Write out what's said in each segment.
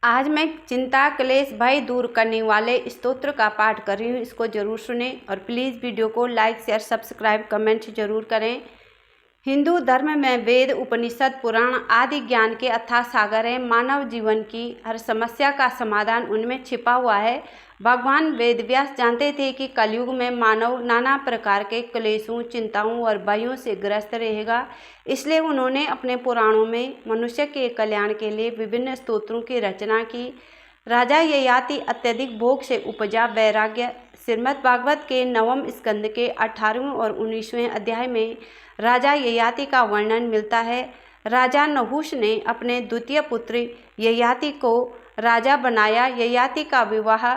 आज मैं चिंता, क्लेश, भय दूर करने वाले स्तोत्र का पाठ कर रही हूँ। इसको जरूर सुनें और प्लीज़ वीडियो को लाइक, शेयर, सब्सक्राइब, कमेंट जरूर करें। हिंदू धर्म में वेद, उपनिषद, पुराण आदि ज्ञान के अथाह सागर हैं। मानव जीवन की हर समस्या का समाधान उनमें छिपा हुआ है। भगवान वेदव्यास जानते थे कि कलयुग में मानव नाना प्रकार के क्लेशों, चिंताओं और भयों से ग्रस्त रहेगा। इसलिए उन्होंने अपने पुराणों में मनुष्य के कल्याण के लिए विभिन्न स्तोत्रों की रचना की। राजा ययाति अत्यधिक भोग से उपजा वैराग्य। श्रीमद् भागवत के 9वें स्कंद के 18वें और 19वें अध्याय में राजा ययाति का वर्णन मिलता है। राजा नहुष ने अपने द्वितीय पुत्र ययाति को राजा बनाया। ययाति का विवाह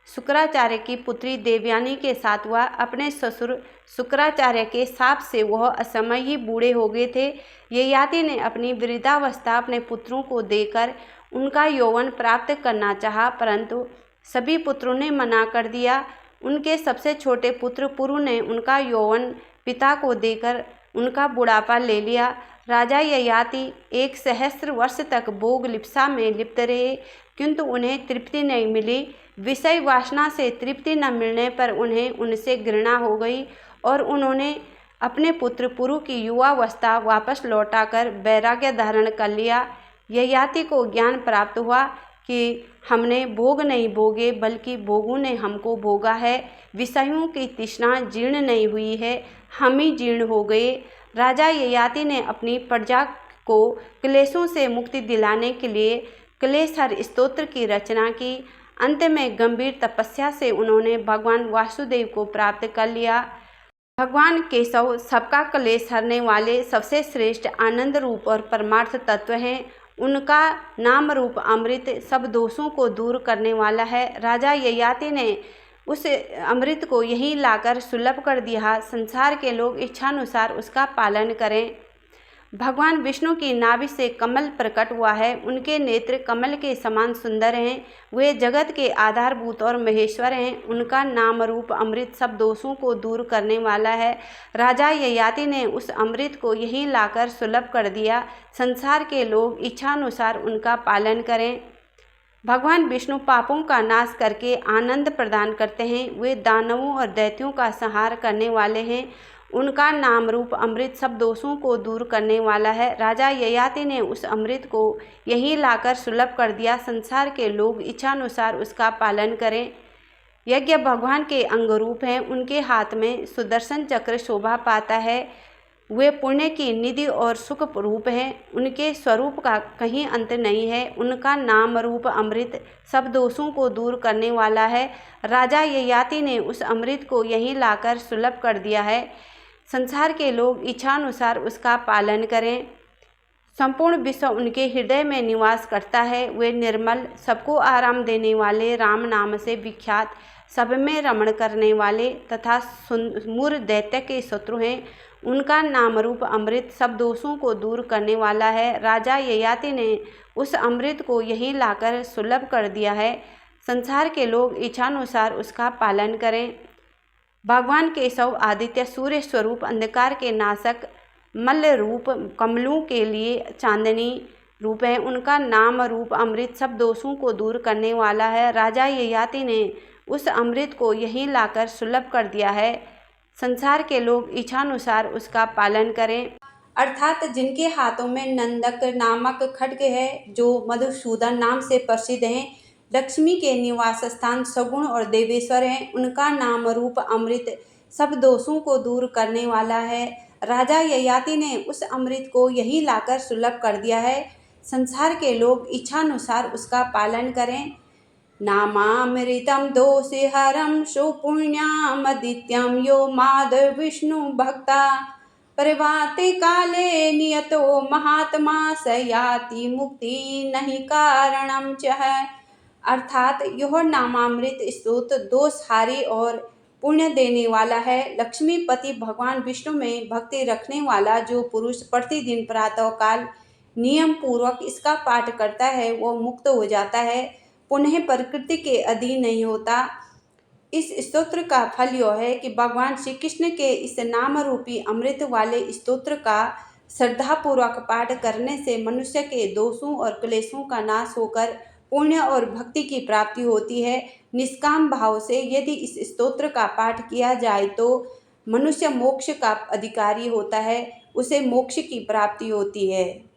शुक्राचार्य की पुत्री देवयानी के साथ हुआ। अपने ससुर शुक्राचार्य के शाप से वह असमय ही बूढ़े हो गए थे। ययाति ने अपनी वृद्धावस्था अपने पुत्रों को देकर उनका यौवन प्राप्त करना चाहा, परंतु सभी पुत्रों ने मना कर दिया। उनके सबसे छोटे पुत्र पुरु ने उनका यौवन पिता को देकर उनका बुढ़ापा ले लिया। राजा ययाति 1 सहस्त्र वर्ष तक भोग लिप्सा में लिप्त रहे, किंतु उन्हें तृप्ति नहीं मिली। विषय वासना से तृप्ति न मिलने पर उन्हें उनसे घृणा हो गई और उन्होंने अपने पुत्र पुरु की युवावस्था वापस लौटाकर वैराग्य धारण कर लिया। ययाति को ज्ञान प्राप्त हुआ कि हमने भोग नहीं भोगे, बल्कि भोगों ने हमको भोगा है। विषयों की तृष्णा जीर्ण नहीं हुई है, हम ही जीर्ण हो गए। राजा ययाति ने अपनी प्रजा को क्लेशों से मुक्ति दिलाने के लिए क्लेशहर स्तोत्र की रचना की। अंत में गंभीर तपस्या से उन्होंने भगवान वासुदेव को प्राप्त कर लिया। भगवान केशव सबका क्लेश हरने वाले सबसे श्रेष्ठ आनंद रूप और परमार्थ तत्व हैं। उनका नाम रूप अमृत सब दोषों को दूर करने वाला है। राजा ययाति ने उस अमृत को यहीं लाकर सुलभ कर दिया। संसार के लोग इच्छानुसार उसका पालन करें। भगवान विष्णु की नाभि से कमल प्रकट हुआ है। उनके नेत्र कमल के समान सुंदर हैं। वे जगत के आधारभूत और महेश्वर हैं। उनका नाम रूप अमृत सब दोषों को दूर करने वाला है। राजा ययाति ने उस अमृत को यहीं लाकर सुलभ कर दिया। संसार के लोग इच्छानुसार उनका पालन करें। भगवान विष्णु पापों का नाश करके आनंद प्रदान करते हैं। वे दानवों और दैत्यों का संहार करने वाले हैं। उनका नाम रूप अमृत सब दोषों को दूर करने वाला है। राजा ययाति ने उस अमृत को यहीं लाकर सुलभ कर दिया। संसार के लोग इच्छानुसार उसका पालन करें। यज्ञ भगवान के अंगरूप हैं। उनके हाथ में सुदर्शन चक्र शोभा पाता है। वे पुण्य की निधि और सुख रूप हैं। उनके स्वरूप का कहीं अंत नहीं है। उनका नाम रूप अमृत सब दोषों को दूर करने वाला है। राजा ययाति ने उस अमृत को यहीं लाकर सुलभ कर दिया है। संसार के लोग इच्छानुसार उसका पालन करें। संपूर्ण विश्व उनके हृदय में निवास करता है। वे निर्मल, सबको आराम देने वाले, राम नाम से विख्यात, सब में रमण करने वाले तथा मूर दैत्य के शत्रु हैं। उनका नाम रूप अमृत सब दोषों को दूर करने वाला है। राजा ययाति ने उस अमृत को यहीं लाकर सुलभ कर दिया है। संसार के लोग इच्छानुसार उसका पालन करें। भगवान केशव आदित्य सूर्य स्वरूप, अंधकार के नाशक, मल्ल रूप, कमलों के लिए चांदनी रूप है। उनका नाम रूप अमृत सब दोषों को दूर करने वाला है। राजा ययाति ने उस अमृत को यहीं लाकर सुलभ कर दिया है। संसार के लोग इच्छानुसार उसका पालन करें। अर्थात जिनके हाथों में नंदक नामक खड्ग है, जो मधुसूदन नाम से प्रसिद्ध हैं, लक्ष्मी के निवास स्थान सगुण और देवेश्वर हैं, उनका नाम रूप अमृत सब दोषों को दूर करने वाला है। राजा ययाति ने उस अमृत को यहीं लाकर सुलभ कर दिया है। संसार के लोग इच्छानुसार उसका पालन करें। नामामृतं दोषहरं सुपुण्यामदित्यं यो माधव विष्णु भक्ता प्रभाते काले नियतो महात्मा स याति मुक्ति नहीं कारणम च है। अर्थात यह नामामृत स्तोत्र दोषहारी और पुण्य देने वाला है। लक्ष्मीपति भगवान विष्णु में भक्ति रखने वाला जो पुरुष प्रतिदिन प्रातःकाल नियम पूर्वक इसका पाठ करता है, वो मुक्त हो जाता है, पुनः प्रकृति के अधीन नहीं होता। इस स्तोत्र का फल यह है कि भगवान श्री कृष्ण के इस नाम रूपी अमृत वाले स्तोत्र का श्रद्धापूर्वक पाठ करने से मनुष्य के दोषों और क्लेशों का नाश होकर पुण्य और भक्ति की प्राप्ति होती है। निष्काम भाव से यदि इस स्तोत्र का पाठ किया जाए तो मनुष्य मोक्ष का अधिकारी होता है, उसे मोक्ष की प्राप्ति होती है।